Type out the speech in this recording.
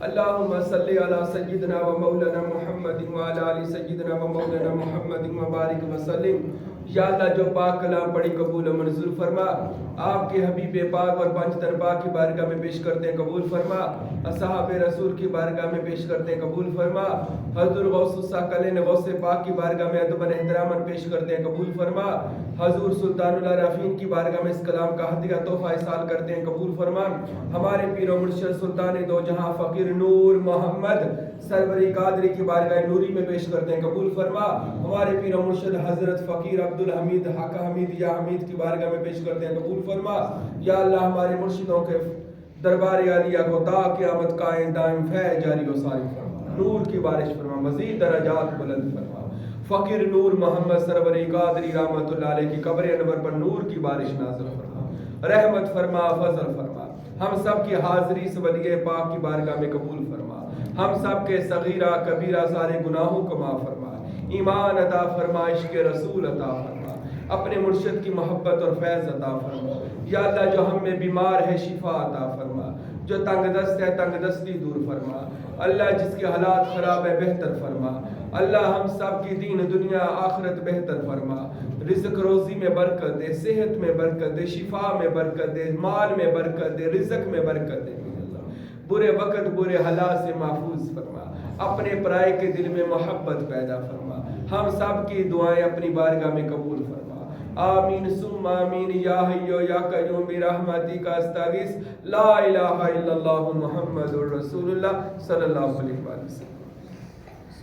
اللہم صلی علی سیدنا و مولانا محمد وعلی آل سیدنا و مولانا محمد وبارک وسلم۔ یا اللہ جو پاک کلام پڑھی قبول و منظور فرما، آپ کے حبیب پاک اور پنج تن پاک کی بارگاہ میں پیش کرتے ہیں قبول فرما، اصحاب رسول کی بارگاہ میں پیش کرتے ہیں قبول فرما، حضور غوث الثاقلین غوث پاک کی بارگاہ میں ادب احترام پیش کرتے ہیں قبول فرما، حضور سلطان العارفین کی بارگاہ میں اس کلام کا ہدیہ تحفہ احسان کرتے ہیں قبول فرما، ہمارے پیر و مرشد سلطان دو جہاں فقیر نور محمد سروری قادری کی بارگاہ نوری میں پیش کرتے ہیں قبول فرما، ہمارے پیر و مرشد حضرت فقیر عبدالحمید حق حمید یا حمید کی بارگاہ میں پیش کرتے ہیں قبول فرما۔ یا اللہ ہمارے مرشدوں کے دربار عالیہ کو تا قیامت قائم دائم فیض جاری و ساری فرما، نور کی بارش فرما، مزید درجات بلند فرما۔ فقیر نور محمد سروری قادری رحمت اللہ علیہ کی قبر انور پر نور کی بارش نازل فرما، رحمت فرما، فضل فرما، ہم سب کی حاضری سے ولی پاک کی بارگاہ میں قبول فرما، ہم سب کے صغیرہ کبیرہ سارے گناہوں کو معاف فرما، ایمان عطا فرما، عشق رسول عطا فرما، اپنے مرشد کی محبت اور فیض عطا فرما۔ یا اللہ جو ہم میں بیمار ہے شفا عطا فرما، جو تنگ دست ہے تنگ دستی دور فرما، اللہ جس کے حالات خراب ہے بہتر فرما، اللہ ہم سب کی دین دنیا آخرت بہتر فرما، رزق روزی میں برکت دے، صحت میں برکت دے، شفا میں برکت دے، مال میں برکت دے، رزق میں برکت دے، برے وقت برے حالات سے محفوظ فرما، اپنے پرائے کے دل میں محبت پیدا فرما، ہم سب کی دعائیں اپنی بارگاہ میں قبول فرما، آمین ثم آمین یا حی یا قیوم برحمتک استغیث لا الہ الا اللہ محمد رسول اللہ صلی اللہ علیہ وسلم۔